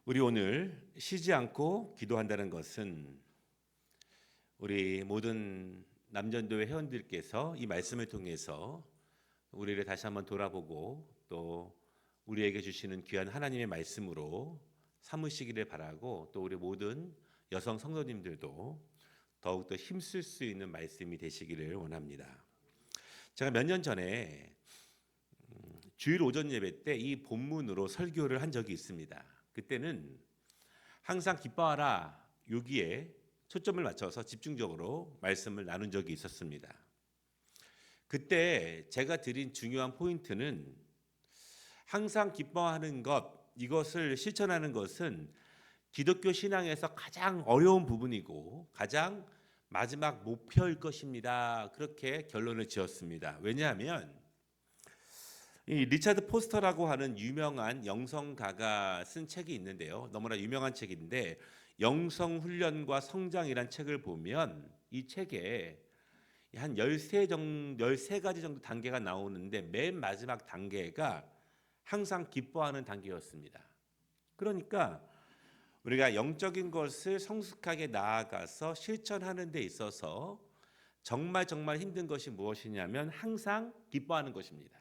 우리 오늘 쉬지 않고 기도한다는 것은 우리 모든 남전도회 회원들께서 이 말씀을 통해서 우리를 다시 한번 돌아보고 또 우리에게 주시는 귀한 하나님의 말씀으로 삼으시기를 바라고, 또 우리 모든 여성 성도님들도 더욱더 힘쓸 수 있는 말씀이 되시기를 원합니다. 제가 몇 년 전에 주일 오전 예배 때 이 본문으로 설교를 한 적이 있습니다. 그때는 항상 기뻐하라 여기에 초점을 맞춰서 집중적으로 말씀을 나눈 적이 있었습니다. 그때 제가 드린 중요한 포인트는 항상 기뻐하는 것, 이것을 실천하는 것은 기독교 신앙에서 가장 어려운 부분이고 가장 마지막 목표일 것입니다. 그렇게 결론을 지었습니다. 왜냐하면 이 리차드 포스터라고 하는 유명한 영성가가 쓴 책이 있는데요. 너무나 유명한 책인데 영성훈련과 성장이란 책을 보면 이 책에 한 13가지 정도 단계가 나오는데 맨 마지막 단계가 항상 기뻐하는 단계였습니다. 그러니까 우리가 영적인 것을 성숙하게 나아가서 실천하는 데 있어서 정말 힘든 것이 무엇이냐면 항상 기뻐하는 것입니다.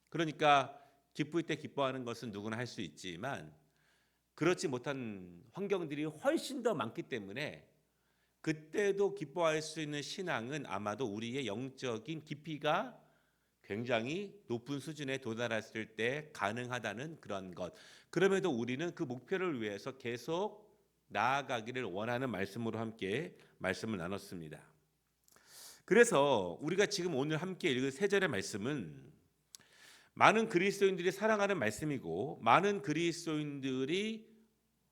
그러니까 기쁠 때 기뻐하는 것은 누구나 할 수 있지만 그렇지 못한 환경들이 훨씬 더 많기 때문에 그때도 기뻐할 수 있는 신앙은 아마도 우리의 영적인 깊이가 굉장히 높은 수준에 도달했을 때 가능하다는 그런 것. 그럼에도 우리는 그 목표를 위해서 계속 나아가기를 원하는 말씀으로 함께 말씀을 나눴습니다. 그래서 우리가 지금 오늘 함께 읽을 세 절의 말씀은 많은 그리스도인들이 사랑하는 말씀이고 많은 그리스도인들이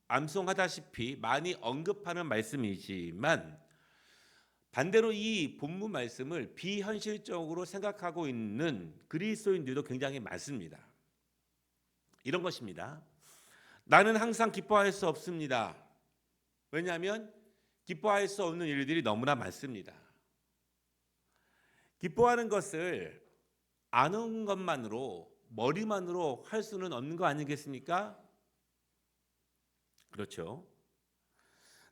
암송하다시피 많이 언급하는 말씀이지만 반대로 이 본문 말씀을 비현실적으로 생각하고 있는 그리스도인들도 굉장히 많습니다. 이런 것입니다. 나는 항상 기뻐할 수 없습니다. 왜냐하면 기뻐할 수 없는 일들이 너무나 많습니다. 기뻐하는 것을 아는 것만으로, 머리만으로 할 수는 없는 거 아니겠습니까? 그렇죠.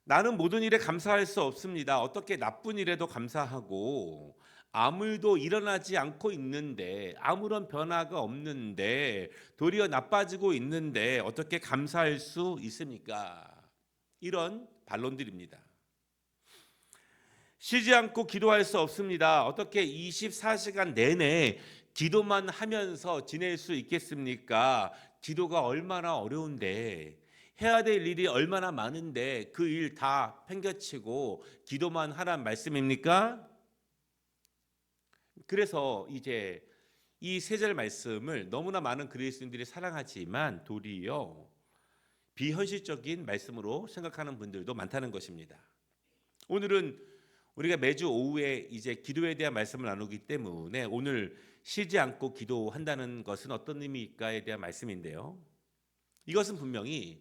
나는 모든 일에 감사할 수 없습니다. 어떻게 나쁜 일에도 감사하고 아무 일도 일어나지 않고 있는데, 아무런 변화가 없는데, 도리어 나빠지고 있는데 어떻게 감사할 수 있습니까? 이런 반론들입니다. 쉬지 않고 기도할 수 없습니다. 어떻게 24시간 내내 기도만 하면서 지낼 수 있겠습니까? 기도가 얼마나 어려운데, 해야 될 일이 얼마나 많은데 그 일 다 팽개치고 기도만 하란 말씀입니까? 그래서 이제 이 세 절 말씀을 너무나 많은 그리스도인들이 사랑하지만 도리어 비현실적인 말씀으로 생각하는 분들도 많다는 것입니다. 오늘은 우리가 매주 오후에 이제 기도에 대한 말씀을 나누기 때문에 오늘 쉬지 않고 기도한다는 것은 어떤 의미일까에 대한 말씀인데요. 이것은 분명히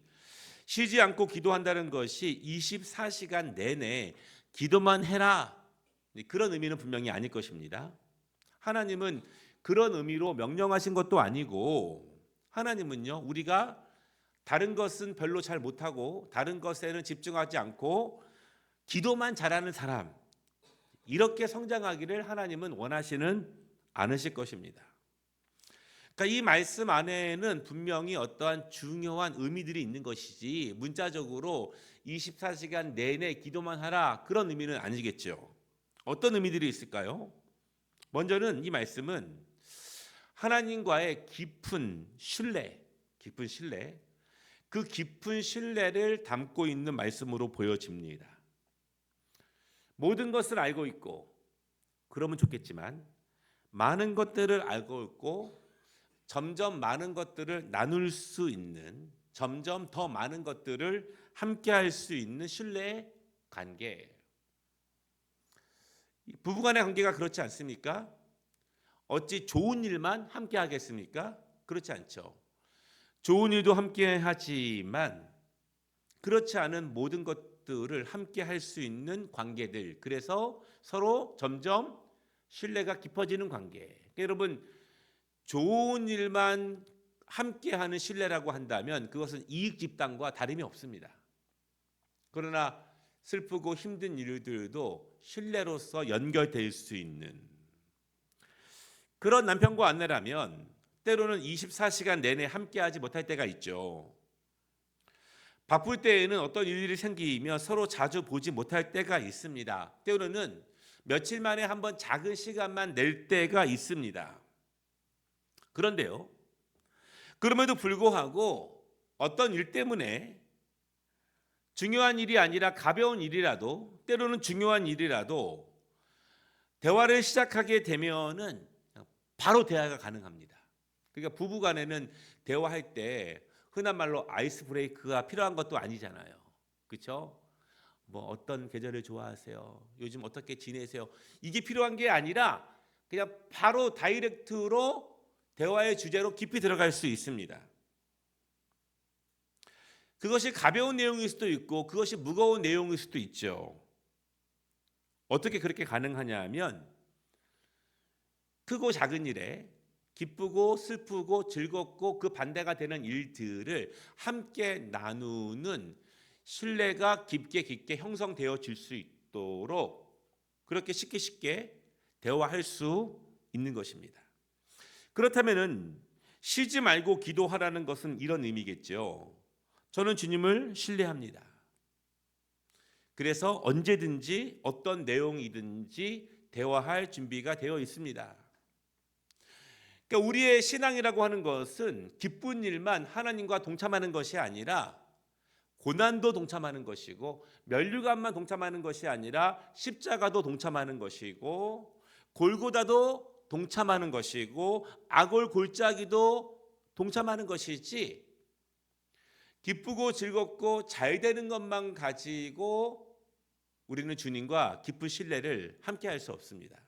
쉬지 않고 기도한다는 것이 24시간 내내 기도만 해라, 그런 의미는 분명히 아닐 것입니다. 하나님은 그런 의미로 명령하신 것도 아니고, 하나님은요, 우리가 다른 것은 별로 잘 못하고 다른 것에는 집중하지 않고 기도만 잘하는 사람, 이렇게 성장하기를 하나님은 원하시는 않으실 것입니다. 그러니까 이 말씀 안에는 분명히 어떠한 중요한 의미들이 있는 것이지 문자적으로 24시간 내내 기도만 하라, 그런 의미는 아니겠죠. 어떤 의미들이 있을까요? 먼저는 이 말씀은 하나님과의 깊은 신뢰, 그 깊은 신뢰를 담고 있는 말씀으로 보여집니다. 모든 것을 알고 있고 그러면 좋겠지만 많은 것들을 알고 있고 점점 많은 것들을 나눌 수 있는, 점점 더 많은 것들을 함께 할 수 있는 신뢰의 관계. 부부간의 관계가 그렇지 않습니까? 어찌 좋은 일만 함께 하겠습니까? 그렇지 않죠. 좋은 일도 함께 하지만 그렇지 않은 모든 것들을 함께 할 수 있는 관계들, 그래서 서로 점점 신뢰가 깊어지는 관계. 여러분, 좋은 일만 함께하는 신뢰라고 한다면 그것은 이익 집단과 다름이 없습니다. 그러나 슬프고 힘든 일들도 신뢰로서 연결될 수 있는 그런 남편과 아내라면 때로는 24시간 내내 함께하지 못할 때가 있죠. 바쁠 때에는 어떤 일이 생기면 서로 자주 보지 못할 때가 있습니다. 때로는 며칠 만에 한번 작은 시간만 낼 때가 있습니다. 그런데요, 그럼에도 불구하고 어떤 일 때문에 중요한 일이 아니라 가벼운 일이라도 때로는 중요한 일이라도 대화를 시작하게 되면은 바로 대화가 가능합니다. 그러니까 부부 간에는 대화할 때 흔한 말로 아이스 브레이크가 필요한 것도 아니잖아요. 그렇죠? 뭐 어떤 계절을 좋아하세요? 요즘 어떻게 지내세요? 이게 필요한 게 아니라 그냥 바로 다이렉트로 대화의 주제로 깊이 들어갈 수 있습니다. 그것이 가벼운 내용일 수도 있고 그것이 무거운 내용일 수도 있죠. 어떻게 그렇게 가능하냐 하면 크고 작은 일에 기쁘고 슬프고 즐겁고 그 반대가 되는 일들을 함께 나누는 신뢰가 깊게 형성되어질 수 있도록 그렇게 쉽게 대화할 수 있는 것입니다. 그렇다면은 쉬지 말고 기도하라는 것은 이런 의미겠죠. 저는 주님을 신뢰합니다. 그래서 언제든지 어떤 내용이든지 대화할 준비가 되어 있습니다. 그러니까 우리의 신앙이라고 하는 것은 기쁜 일만 하나님과 동참하는 것이 아니라 고난도 동참하는 것이고 면류관만 동참하는 것이 아니라 십자가도 동참하는 것이고 골고다도 동참하는 것이고 아골 골짜기도 동참하는 것이지 기쁘고 즐겁고 잘 되는 것만 가지고 우리는 주님과 깊은 신뢰를 함께 할 수 없습니다.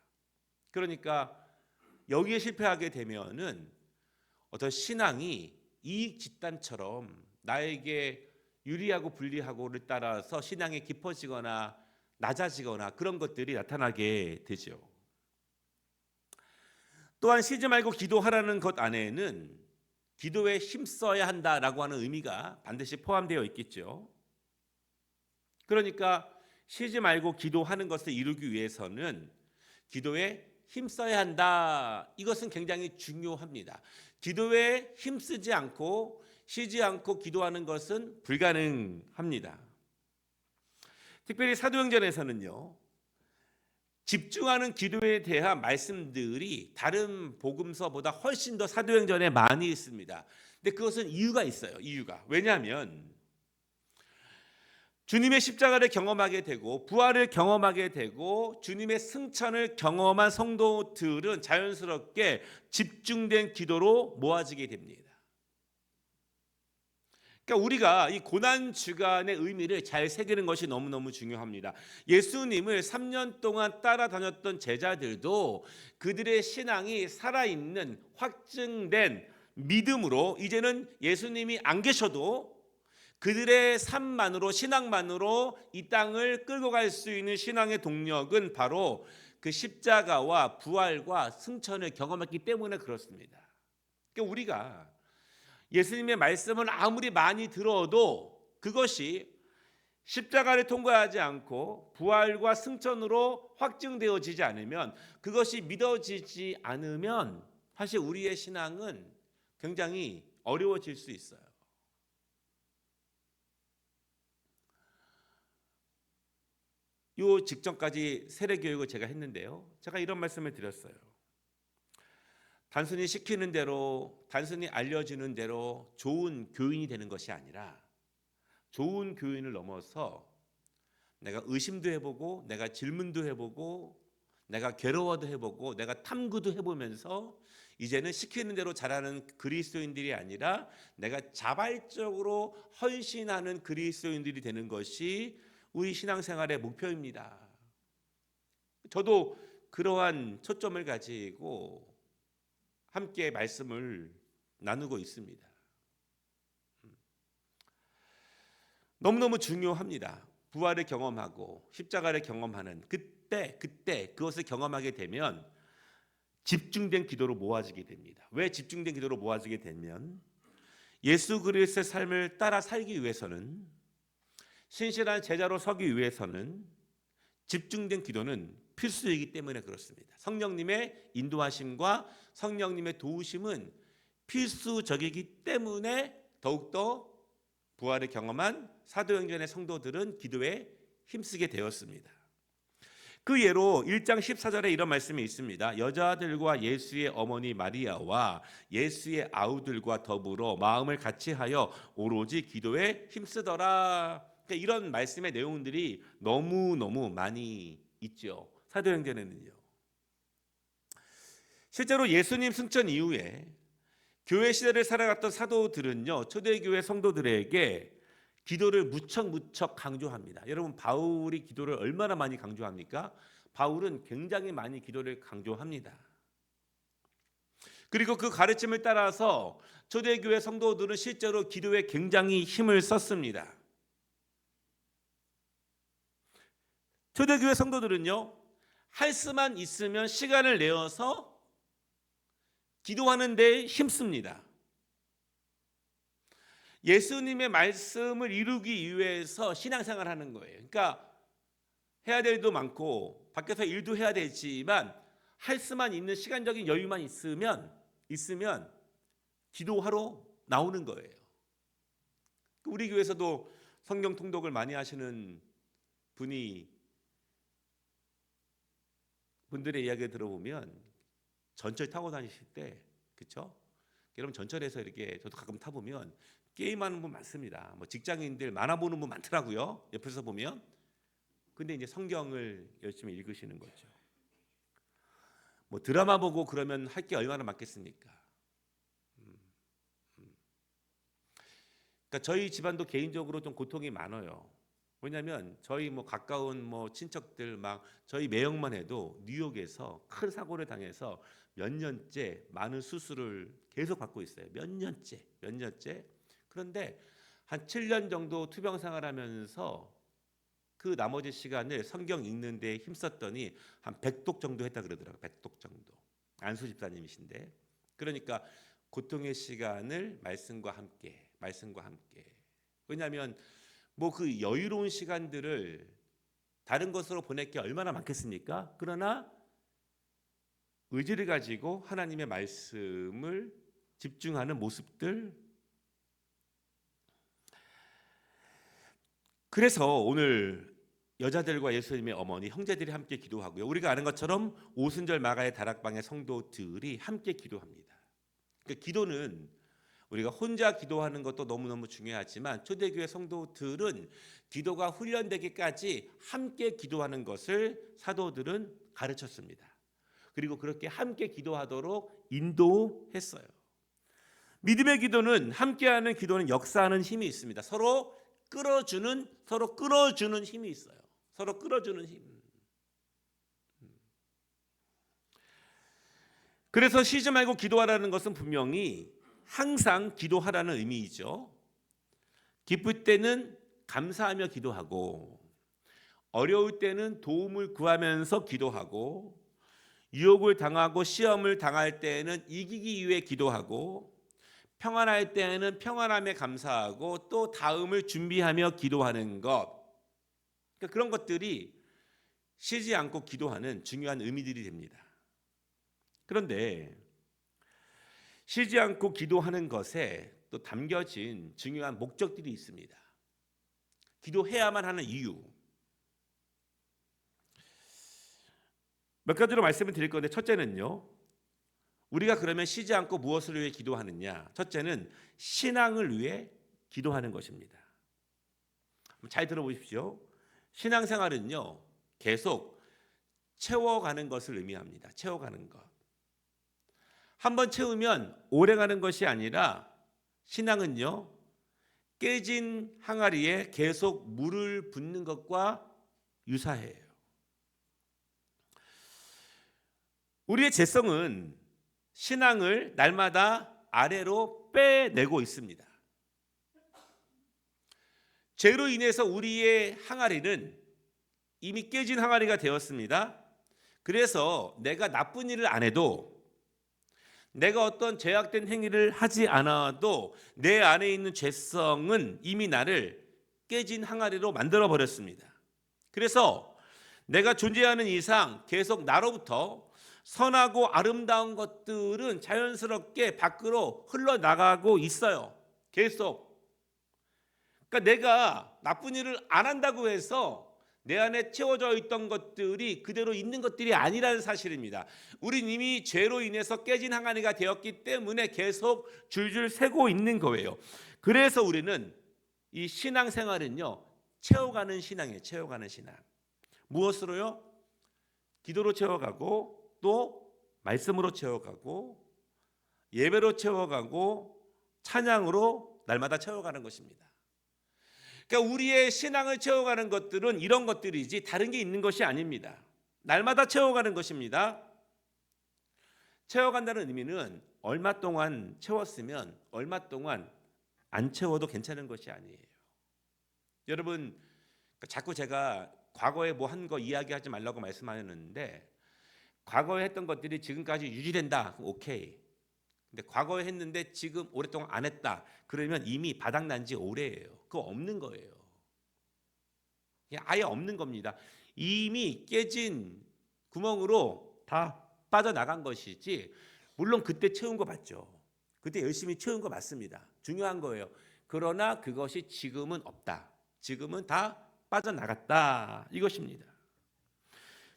그러니까 여기에 실패하게 되면은 어떤 신앙이 이익 집단처럼 나에게 유리하고 불리하고를 따라서 신앙이 깊어지거나 낮아지거나 그런 것들이 나타나게 되죠. 또한 쉬지 말고 기도하라는 것 안에는 기도에 힘써야 한다라고 하는 의미가 반드시 포함되어 있겠죠. 그러니까 쉬지 말고 기도하는 것을 이루기 위해서는 기도에 힘써야 한다. 이것은 굉장히 중요합니다. 기도에 힘쓰지 않고 쉬지 않고 기도하는 것은 불가능합니다. 특별히 사도행전에서는요. 집중하는 기도에 대한 말씀들이 다른 복음서보다 훨씬 더 사도행전에 많이 있습니다. 근데 그것은 이유가 있어요. 이유가. 왜냐하면 주님의 십자가를 경험하게 되고 부활을 경험하게 되고 주님의 승천을 경험한 성도들은 자연스럽게 집중된 기도로 모아지게 됩니다. 그러니까 우리가 이 고난 주간의 의미를 잘 새기는 것이 너무너무 중요합니다. 예수님을 3년 동안 따라다녔던 제자들도 그들의 신앙이 살아있는 확증된 믿음으로 이제는 예수님이 안 계셔도 그들의 삶만으로 신앙만으로 이 땅을 끌고 갈 수 있는 신앙의 동력은 바로 그 십자가와 부활과 승천을 경험했기 때문에 그렇습니다. 그러니까 우리가 예수님의 말씀을 아무리 많이 들어도 그것이 십자가를 통과하지 않고 부활과 승천으로 확증되어지지 않으면 그것이 믿어지지 않으면 사실 우리의 신앙은 굉장히 어려워질 수 있어요. 요 직전까지 세례 교육을 제가 했는데요. 제가 이런 말씀을 드렸어요. 단순히 시키는 대로, 단순히 알려주는 대로 좋은 교인이 되는 것이 아니라 좋은 교인을 넘어서 내가 의심도 해보고 내가 질문도 해보고 내가 괴로워도 해보고 내가 탐구도 해보면서 이제는 시키는 대로 잘하는 그리스도인들이 아니라 내가 자발적으로 헌신하는 그리스도인들이 되는 것이 우리 신앙생활의 목표입니다. 저도 그러한 초점을 가지고 함께 말씀을 나누고 있습니다. 너무너무 중요합니다. 부활을 경험하고 십자가를 경험하는 그때 그것을 경험하게 되면 집중된 기도로 모아지게 됩니다. 왜 집중된 기도로 모아지게 되면 예수 그리스도의 삶을 따라 살기 위해서는, 신실한 제자로 서기 위해서는 집중된 기도는 필수이기 때문에 그렇습니다. 성령님의 인도하심과 성령님의 도우심은 필수적이기 때문에 더욱더 부활을 경험한 사도행전의 성도들은 기도에 힘쓰게 되었습니다. 그 예로 1장 14절에 이런 말씀이 있습니다. 여자들과 예수의 어머니 마리아와 예수의 아우들과 더불어 마음을 같이하여 오로지 기도에 힘쓰더라. 그러니까 이런 말씀의 내용들이 너무너무 많이 있죠. 사도행전에는요. 실제로 예수님 승천 이후에 교회 시대를 살아갔던 사도들은요, 초대교회 성도들에게 기도를 무척 강조합니다. 여러분, 바울이 기도를 얼마나 많이 강조합니까? 바울은 굉장히 많이 기도를 강조합니다. 그리고 그 가르침을 따라서 초대교회 성도들은 실제로 기도에 굉장히 힘을 썼습니다. 초대교회 성도들은요, 할 수만 있으면 시간을 내어서 기도하는 데 힘씁니다. 예수님의 말씀을 이루기 위해서 신앙생활을 하는 거예요. 그러니까 해야 될 일도 많고 밖에서 일도 해야 되지만 할 수만 있는 시간적인 여유만 있으면 기도하러 나오는 거예요. 우리 교회에서도 성경 통독을 많이 하시는 분들의 이야기를 들어보면 전철 타고 다니실 때, 그렇죠? 여러분, 전철에서 이렇게 저도 가끔 타보면 게임하는 분 많습니다. 뭐 직장인들 만화 보는 분 많더라고요. 옆에서 보면. 근데 이제 성경을 열심히 읽으시는 거죠. 뭐 드라마 보고 그러면 할 게 얼마나 많겠습니까? 그러니까 저희 집안도 개인적으로 좀 고통이 많아요. 왜냐하면 저희 뭐 가까운 뭐 친척들 막 저희 매형만 해도 뉴욕에서 큰 사고를 당해서 몇 년째 많은 수술을 계속 받고 있어요. 몇 년째. 그런데 한 7년 정도 투병 생활하면서 그 나머지 시간을 성경 읽는 데 힘썼더니 한 100독 정도 했다 그러더라고요. 100독 정도. 안수 집사님이신데. 그러니까 고통의 시간을 말씀과 함께. 왜냐하면 뭐 그 여유로운 시간들을 다른 것으로 보낼 게 얼마나 많겠습니까? 그러나 의지를 가지고 하나님의 말씀을 집중하는 모습들. 그래서 오늘 여자들과 예수님의 어머니, 형제들이 함께 기도하고요. 우리가 아는 것처럼 오순절 마가의 다락방의 성도들이 함께 기도합니다. 그러니까 기도는 우리가 혼자 기도하는 것도 너무너무 중요하지만 초대교회 성도들은 기도가 훈련되기까지 함께 기도하는 것을 사도들은 가르쳤습니다. 그리고 그렇게 함께 기도하도록 인도했어요. 믿음의 기도는, 함께하는 기도는 역사하는 힘이 있습니다. 서로 끌어주는 힘이 있어요. 서로 끌어주는 힘. 그래서 쉬지 말고 기도하라는 것은 분명히 항상 기도하라는 의미이죠. 기쁠 때는 감사하며 기도하고, 어려울 때는 도움을 구하면서 기도하고, 유혹을 당하고 시험을 당할 때에는 이기기 위해 기도하고, 평안할 때에는 평안함에 감사하고, 또 다음을 준비하며 기도하는 것. 그러니까 그런 것들이 쉬지 않고 기도하는 중요한 의미들이 됩니다. 그런데 쉬지 않고 기도하는 것에 또 담겨진 중요한 목적들이 있습니다. 기도해야만 하는 이유. 몇 가지로 말씀을 드릴 건데, 첫째는요, 우리가 그러면 쉬지 않고 무엇을 위해 기도하느냐? 첫째는 신앙을 위해 기도하는 것입니다. 잘 들어보십시오. 신앙생활은요, 계속 채워가는 것을 의미합니다. 채워가는 것. 한번 채우면 오래 가는 것이 아니라 신앙은요, 깨진 항아리에 계속 물을 붓는 것과 유사해요. 우리의 죄성은 신앙을 날마다 아래로 빼내고 있습니다. 죄로 인해서 우리의 항아리는 이미 깨진 항아리가 되었습니다. 그래서 내가 나쁜 일을 안 해도, 내가 어떤 죄악된 행위를 하지 않아도 내 안에 있는 죄성은 이미 나를 깨진 항아리로 만들어 버렸습니다. 그래서 내가 존재하는 이상 계속 나로부터 선하고 아름다운 것들은 자연스럽게 밖으로 흘러나가고 있어요. 계속. 그러니까 내가 나쁜 일을 안 한다고 해서 내 안에 채워져 있던 것들이 그대로 있는 것들이 아니라는 사실입니다. 우린 이미 죄로 인해서 깨진 항아리가 되었기 때문에 계속 줄줄 새고 있는 거예요. 그래서 우리는 이 신앙생활은요, 채워가는 신앙이에요. 채워가는 신앙. 무엇으로요? 기도로 채워가고, 또 말씀으로 채워가고, 예배로 채워가고, 찬양으로 날마다 채워가는 것입니다. 그러니까 우리의 신앙을 채워가는 것들은 이런 것들이지 다른 게 있는 것이 아닙니다. 날마다 채워가는 것입니다. 채워간다는 의미는 얼마 동안 채웠으면 얼마 동안 안 채워도 괜찮은 것이 아니에요. 여러분, 자꾸 제가 과거에 뭐 한 거 이야기하지 말라고 말씀하셨는데, 과거에 했던 것들이 지금까지 유지된다, 오케이. 근데 과거에 했는데 지금 오랫동안 안 했다, 그러면 이미 바닥난 지 오래예요. 그거 없는 거예요. 아예 없는 겁니다. 이미 깨진 구멍으로 다 빠져나간 것이지, 물론 그때 채운 거 맞죠. 그때 열심히 채운 거 맞습니다. 중요한 거예요. 그러나 그것이 지금은 없다. 지금은 다 빠져나갔다, 이것입니다.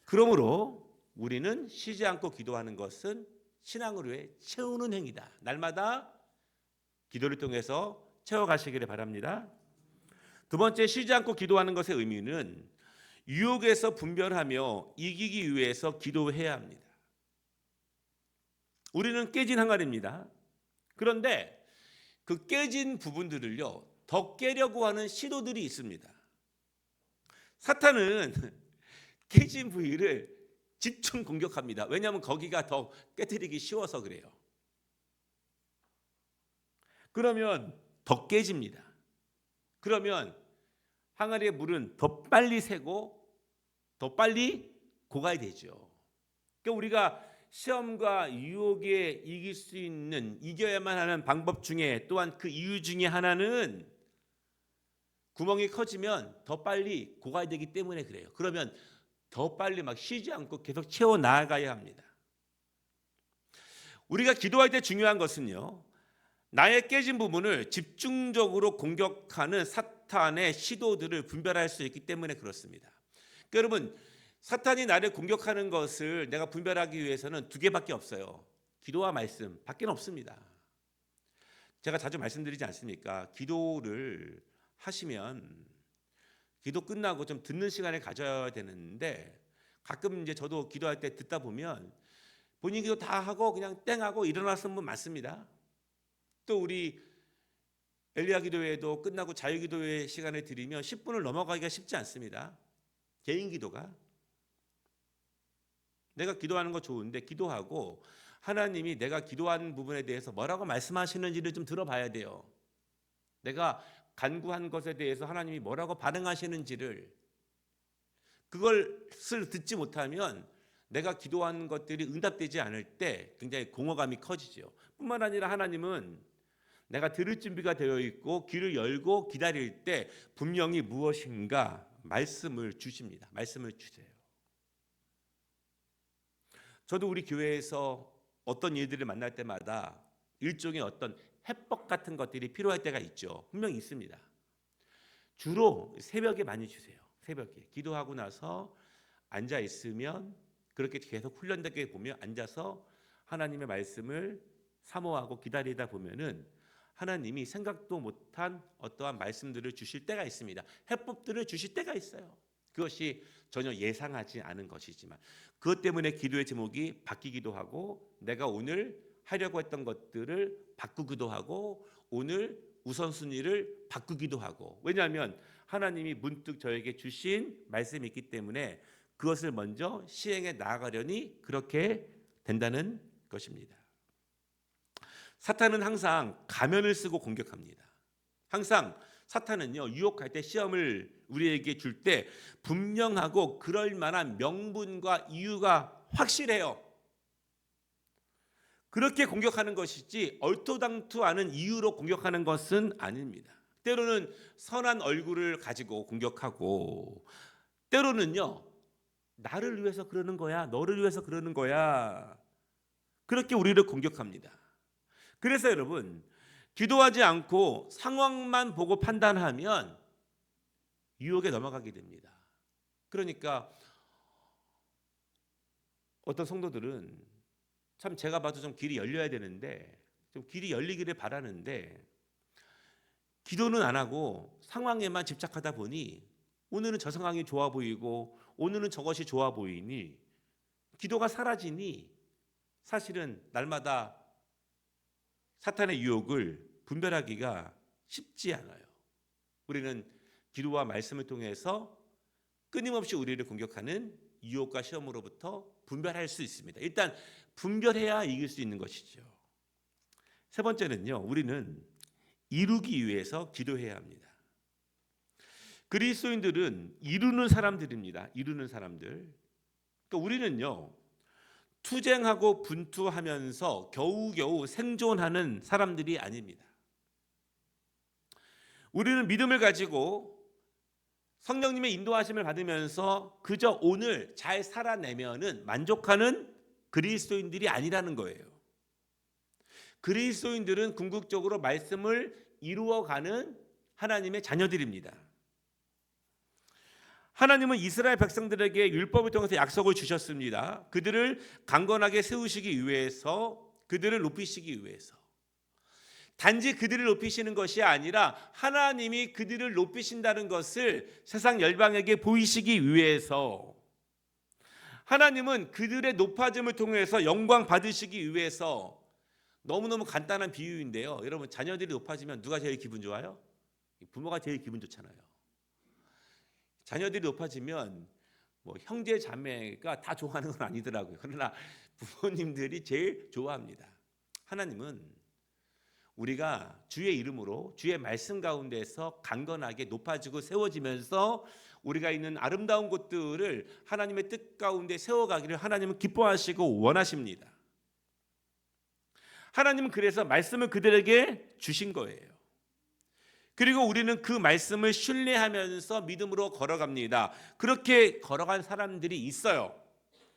그러므로 우리는 쉬지 않고 기도하는 것은 신앙으로의 채우는 행위다. 날마다 기도를 통해서 채워가시기를 바랍니다. 두 번째, 쉬지 않고 기도하는 것의 의미는 유혹에서 분별하며 이기기 위해서 기도해야 합니다. 우리는 깨진 항아리입니다. 그런데 그 깨진 부분들을요, 더 깨려고 하는 시도들이 있습니다. 사탄은 깨진 부위를 집중 공격합니다. 왜냐하면 거기가 더 깨뜨리기 쉬워서 그래요. 그러면 더 깨집니다. 그러면 항아리의 물은 더 빨리 새고 더 빨리 고가야 되죠. 그러니까 우리가 시험과 유혹에 이길 수 있는, 이겨야만 하는 방법 중에, 또한 그 이유 중에 하나는 구멍이 커지면 더 빨리 고가야 되기 때문에 그래요. 그러면 더 빨리 막 쉬지 않고 계속 채워 나가야 합니다. 우리가 기도할 때 중요한 것은요, 나의 깨진 부분을 집중적으로 공격하는 사탄의 시도들을 분별할 수 있기 때문에 그렇습니다. 그러니까 여러분, 사탄이 나를 공격하는 것을 내가 분별하기 위해서는 두 개밖에 없어요. 기도와 말씀 밖에는 없습니다. 제가 자주 말씀드리지 않습니까? 기도를 하시면 기도 끝나고 좀 듣는 시간을 가져야 되는데, 가끔 이제 저도 기도할 때 듣다 보면 본인 기도 다 하고 그냥 땡하고 일어나시는 분 많습니다. 또 우리 엘리야 기도회도 끝나고 자유 기도회 시간을 드리면 10분을 넘어가기가 쉽지 않습니다. 개인 기도가. 내가 기도하는 거 좋은데 기도하고 하나님이 내가 기도하는 부분에 대해서 뭐라고 말씀하시는지를 좀 들어봐야 돼요. 내가 간구한 것에 대해서 하나님이 뭐라고 반응하시는지를, 그것을 듣지 못하면 내가 기도하는 것들이 응답되지 않을 때 굉장히 공허감이 커지죠. 뿐만 아니라 하나님은 내가 들을 준비가 되어 있고 귀를 열고 기다릴 때 분명히 무엇인가 말씀을 주십니다. 말씀을 주세요. 저도 우리 교회에서 어떤 일들을 만날 때마다 일종의 어떤 해법 같은 것들이 필요할 때가 있죠. 분명히 있습니다. 주로 새벽에 많이 주세요. 새벽에 기도하고 나서 앉아 있으면, 그렇게 계속 훈련되게 보면 앉아서 하나님의 말씀을 사모하고 기다리다 보면은 하나님이 생각도 못한 어떠한 말씀들을 주실 때가 있습니다. 해법들을 주실 때가 있어요. 그것이 전혀 예상하지 않은 것이지만, 그것 때문에 기도의 제목이 바뀌기도 하고, 내가 오늘 하려고 했던 것들을 바꾸기도 하고, 오늘 우선순위를 바꾸기도 하고. 왜냐하면 하나님이 문득 저에게 주신 말씀이 있기 때문에 그것을 먼저 시행해 나아가려니 그렇게 된다는 것입니다. 사탄은 항상 가면을 쓰고 공격합니다. 항상 사탄은요, 유혹할 때, 시험을 우리에게 줄 때 분명하고 그럴 만한 명분과 이유가 확실해요. 그렇게 공격하는 것이지 얼토당토하는 이유로 공격하는 것은 아닙니다. 때로는 선한 얼굴을 가지고 공격하고, 때로는요, 나를 위해서 그러는 거야, 너를 위해서 그러는 거야, 그렇게 우리를 공격합니다. 그래서 여러분, 기도하지 않고 상황만 보고 판단하면 유혹에 넘어가게 됩니다. 그러니까 어떤 성도들은 참 제가 봐도 좀 길이 열려야 되는데, 좀 길이 열리기를 바라는데 기도는 안 하고 상황에만 집착하다 보니 오늘은 저 상황이 좋아 보이고 오늘은 저것이 좋아 보이니 기도가 사라지니 사실은 날마다 사탄의 유혹을 분별하기가 쉽지 않아요. 우리는 기도와 말씀을 통해서 끊임없이 우리를 공격하는 유혹과 시험으로부터 분별할 수 있습니다. 일단 분별해야 이길 수 있는 것이죠. 세 번째는요, 우리는 이루기 위해서 기도해야 합니다. 그리스도인들은 이루는 사람들입니다. 이루는 사람들. 그러니까 우리는요, 투쟁하고 분투하면서 겨우겨우 생존하는 사람들이 아닙니다. 우리는 믿음을 가지고 성령님의 인도하심을 받으면서 그저 오늘 잘 살아내면은 만족하는 그리스도인들이 아니라는 거예요. 그리스도인들은 궁극적으로 말씀을 이루어가는 하나님의 자녀들입니다. 하나님은 이스라엘 백성들에게 율법을 통해서 약속을 주셨습니다. 그들을 강건하게 세우시기 위해서, 그들을 높이시기 위해서. 단지 그들을 높이시는 것이 아니라 하나님이 그들을 높이신다는 것을 세상 열방에게 보이시기 위해서, 하나님은 그들의 높아짐을 통해서 영광 받으시기 위해서. 너무너무 간단한 비유인데요, 여러분, 자녀들이 높아지면 누가 제일 기분 좋아요? 부모가 제일 기분 좋잖아요. 자녀들이 높아지면 뭐 형제 자매가 다 좋아하는 건 아니더라고요. 그러나 부모님들이 제일 좋아합니다. 하나님은 우리가 주의 이름으로 주의 말씀 가운데서 강건하게 높아지고 세워지면서 우리가 있는 아름다운 곳들을 하나님의 뜻 가운데 세워가기를 하나님은 기뻐하시고 원하십니다. 하나님은 그래서 말씀을 그들에게 주신 거예요. 그리고 우리는 그 말씀을 신뢰하면서 믿음으로 걸어갑니다. 그렇게 걸어간 사람들이 있어요.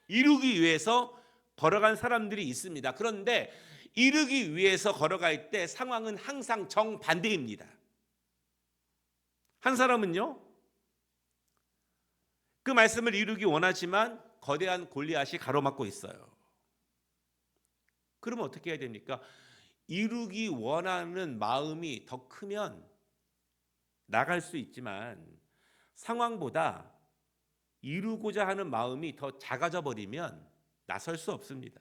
이루기 위해서 걸어간 사람들이 있습니다. 그런데 이루기 위해서 걸어갈 때 상황은 항상 정반대입니다. 한 사람은요, 그 말씀을 이루기 원하지만 거대한 골리앗이 가로막고 있어요. 그러면 어떻게 해야 됩니까? 이루기 원하는 마음이 더 크면 나갈 수 있지만 상황보다 이루고자 하는 마음이 더 작아져 버리면 나설 수 없습니다.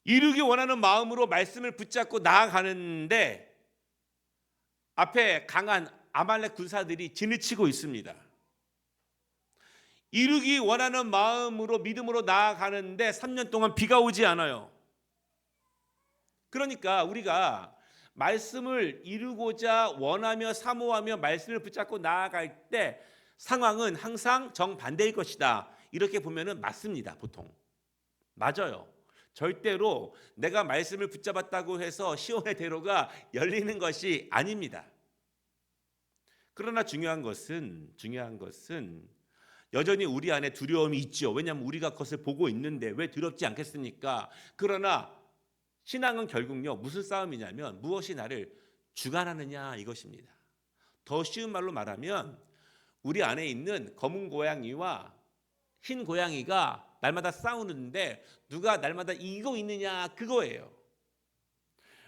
이루기 원하는 마음으로 말씀을 붙잡고 나아가는데 앞에 강한 아말렉 군사들이 진을 치고 있습니다. 이루기 원하는 마음으로 믿음으로 나아가는데 3년 동안 비가 오지 않아요. 그러니까 우리가 말씀을 이루고자 원하며 사모하며 말씀을 붙잡고 나아갈 때 상황은 항상 정반대일 것이다. 이렇게 보면은 맞습니다. 보통 맞아요. 절대로 내가 말씀을 붙잡았다고 해서 시온의 대로가 열리는 것이 아닙니다. 그러나 중요한 것은 여전히 우리 안에 두려움이 있죠. 왜냐하면 우리가 그것을 보고 있는데 왜 두렵지 않겠습니까? 그러나 신앙은 결국요, 무슨 싸움이냐면 무엇이 나를 주관하느냐 이것입니다. 더 쉬운 말로 말하면 우리 안에 있는 검은 고양이와 흰 고양이가 날마다 싸우는데 누가 날마다 이기고 있느냐 그거예요.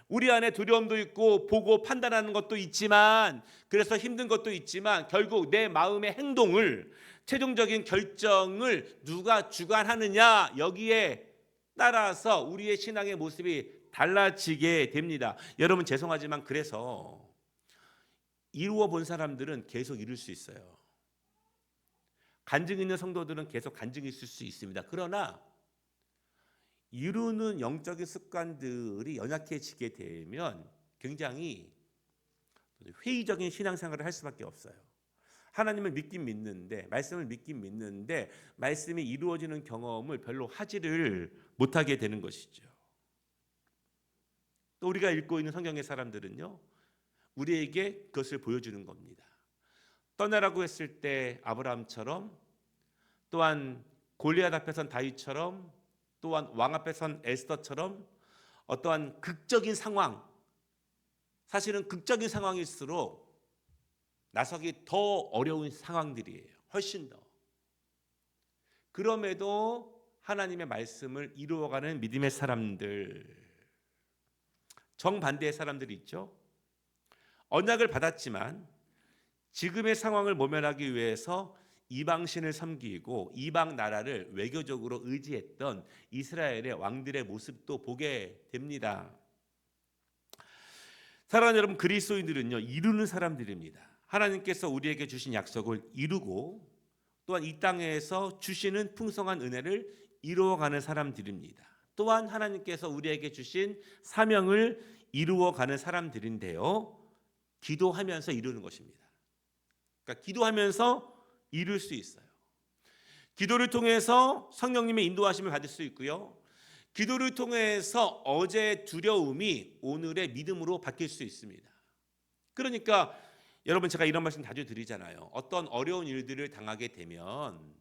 우리 안에 두려움도 있고 보고 판단하는 것도 있지만, 그래서 힘든 것도 있지만 결국 내 마음의 행동을, 최종적인 결정을 누가 주관하느냐 여기에 따라서 우리의 신앙의 모습이 달라지게 됩니다. 여러분 죄송하지만 그래서 이루어 본 사람들은 계속 이룰 수 있어요. 간증 있는 성도들은 계속 간증이 있을 수 있습니다. 그러나 이루는 영적인 습관들이 연약해지게 되면 굉장히 회의적인 신앙생활을 할 수밖에 없어요. 하나님을 믿긴 믿는데, 말씀을 믿긴 믿는데 말씀이 이루어지는 경험을 별로 하지를 못하게 되는 것이죠. 또 우리가 읽고 있는 성경의 사람들은요, 우리에게 그것을 보여주는 겁니다. 떠나라고 했을 때 아브라함처럼, 또한 골리앗 앞에 선 다윗처럼, 또한 왕 앞에 선 에스더처럼 어떠한 극적인 상황, 사실은 극적인 상황일수록 나서기 더 어려운 상황들이에요. 훨씬 더. 그럼에도 하나님의 말씀을 이루어가는 믿음의 사람들, 정반대의 사람들이 있죠. 언약을 받았지만 지금의 상황을 모면하기 위해서 이방신을 섬기고 이방 나라를 외교적으로 의지했던 이스라엘의 왕들의 모습도 보게 됩니다. 사랑하는 여러분, 그리스도인들은요, 이루는 사람들입니다. 하나님께서 우리에게 주신 약속을 이루고 또한 이 땅에서 주시는 풍성한 은혜를 이루어가는 사람들입니다. 또한 하나님께서 우리에게 주신 사명을 이루어가는 사람들인데요, 기도하면서 이루는 것입니다. 그러니까 기도하면서 이룰 수 있어요. 기도를 통해서 성령님의 인도하심을 받을 수 있고요, 기도를 통해서 어제의 두려움이 오늘의 믿음으로 바뀔 수 있습니다. 그러니까 여러분, 제가 이런 말씀 자주 드리잖아요. 어떤 어려운 일들을 당하게 되면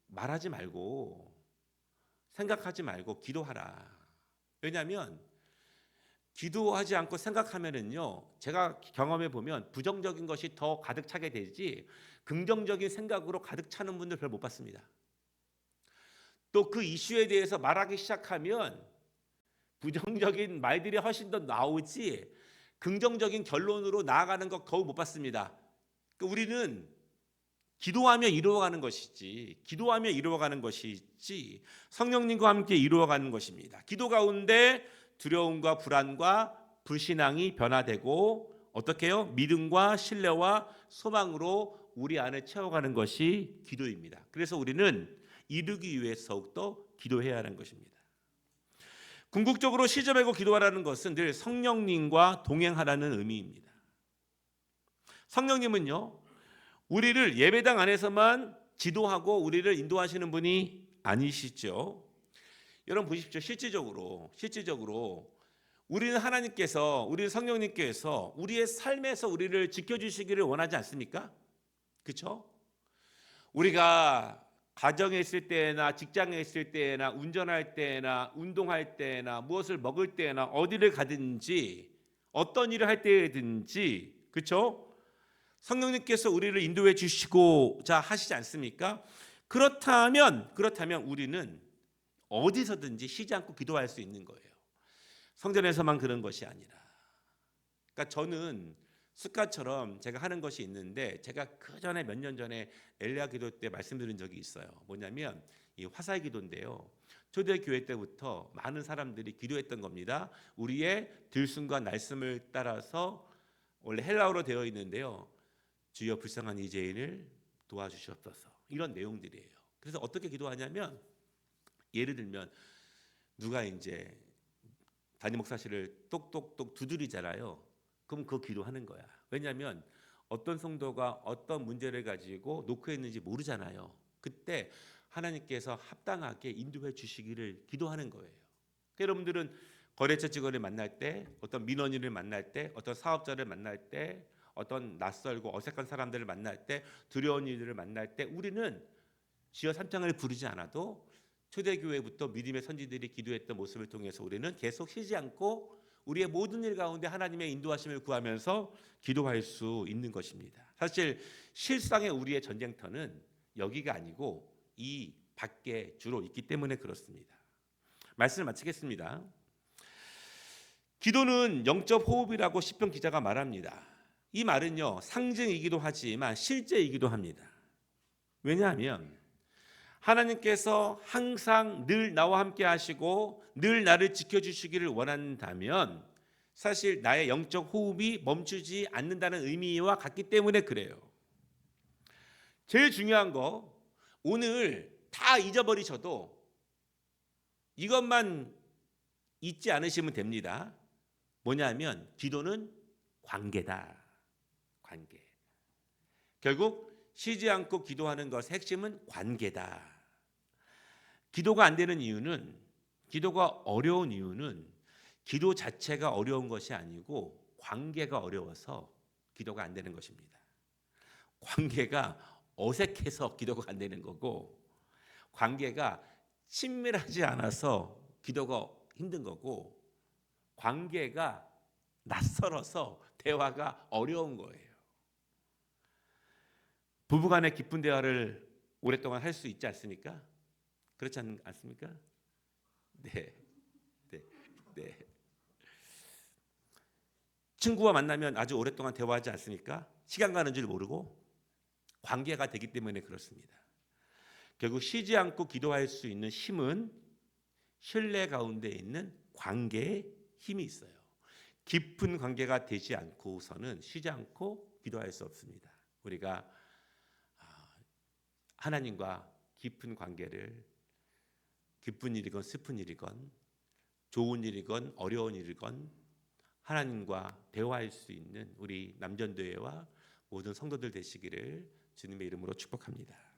말하지 말고, 생각하지 말고 기도하라. 왜냐하면 기도하지 않고 생각하면은요, 제가 경험해 보면 부정적인 것이 더 가득 차게 되지 긍정적인 생각으로 가득 차는 분들 별 못 봤습니다. 또 그 이슈에 대해서 말하기 시작하면 부정적인 말들이 훨씬 더 나오지 긍정적인 결론으로 나아가는 것 거의 못 봤습니다. 그러니까 우리는 기도하며 이루어가는 것이지, 기도하며 이루어가는 것이지 성령님과 함께 이루어가는 것입니다. 기도 가운데 두려움과 불안과 불신앙이 변화되고 어떻게 해요? 믿음과 신뢰와 소망으로 우리 안에 채워가는 것이 기도입니다. 그래서 우리는 이루기 위해서 더욱더 기도해야 하는 것입니다. 궁극적으로 시점하고 기도하라는 것은 늘 성령님과 동행하라는 의미입니다. 성령님은요, 우리를 예배당 안에서만 지도하고 우리를 인도하시는 분이 아니시죠. 여러분 보십시오. 실질적으로 우리는 하나님께서, 우리 성령님께서 우리의 삶에서 우리를 지켜주시기를 원하지 않습니까? 그렇죠? 우리가 가정에 있을 때나 직장에 있을 때나 운전할 때나 운동할 때나 무엇을 먹을 때나 어디를 가든지 어떤 일을 할 때든지, 그렇죠? 성령님께서 우리를 인도해 주시고자 하시지 않습니까? 그렇다면 우리는 어디서든지 쉬지 않고 기도할 수 있는 거예요. 성전에서만 그런 것이 아니라. 그러니까 저는 습관처럼 제가 하는 것이 있는데, 제가 그 전에 몇 년 전에 엘리야 기도 때 말씀드린 적이 있어요. 뭐냐면 이 화살 기도인데요, 초대교회 때부터 많은 사람들이 기도했던 겁니다. 우리의 들숨과 날숨을 따라서, 원래 헬라어로 되어 있는데요, 주여 불쌍한 이 죄인을 도와주시옵소서, 이런 내용들이에요. 그래서 어떻게 기도하냐면, 예를 들면 누가 이제 담임 목사실을 똑똑똑 두드리잖아요. 그럼 그거 기도하는 거야. 왜냐하면 어떤 성도가 어떤 문제를 가지고 노크했는지 모르잖아요. 그때 하나님께서 합당하게 인도해 주시기를 기도하는 거예요. 여러분들은 거래처 직원을 만날 때, 어떤 민원인을 만날 때, 어떤 사업자를 만날 때, 어떤 낯설고 어색한 사람들을 만날 때, 두려운 일들을 만날 때 우리는 주여 삼창을 부르지 않아도 초대교회부터 믿음의 선지들이 기도했던 모습을 통해서 우리는 계속 쉬지 않고 우리의 모든 일 가운데 하나님의 인도하심을 구하면서 기도할 수 있는 것입니다. 사실 실상의 우리의 전쟁터는 여기가 아니고 이 밖에 주로 있기 때문에 그렇습니다. 말씀을 마치겠습니다. 기도는 영적 호흡이라고 시편 기자가 말합니다. 이 말은요, 상징이기도 하지만 실제이기도 합니다. 왜냐하면 하나님께서 항상 늘 나와 함께 하시고 늘 나를 지켜주시기를 원한다면 사실 나의 영적 호흡이 멈추지 않는다는 의미와 같기 때문에 그래요. 제일 중요한 거, 오늘 다 잊어버리셔도 이것만 잊지 않으시면 됩니다. 뭐냐면 기도는 관계다. 관계. 결국 쉬지 않고 기도하는 것의 핵심은 관계다. 기도가 안 되는 이유는, 기도가 어려운 이유는 기도 자체가 어려운 것이 아니고 관계가 어려워서 기도가 안 되는 것입니다. 관계가 어색해서 기도가 안 되는 거고, 관계가 친밀하지 않아서 기도가 힘든 거고, 관계가 낯설어서 대화가 어려운 거예요. 부부간의 깊은 대화를 오랫동안 할 수 있지 않습니까? 그렇지 않습니까? 네, 네, 네. 친구와 만나면 아주 오랫동안 대화하지 않습니까? 시간 가는 줄 모르고. 관계가 되기 때문에 그렇습니다. 결국 쉬지 않고 기도할 수 있는 힘은 신뢰 가운데 있는 관계에 힘이 있어요. 깊은 관계가 되지 않고서는 쉬지 않고 기도할 수 없습니다. 우리가 하나님과 깊은 관계를, 기쁜 일이건 슬픈 일이건 좋은 일이건 어려운 일이건 하나님과 대화할 수 있는 우리 남전도회와 모든 성도들 되시기를 주님의 이름으로 축복합니다.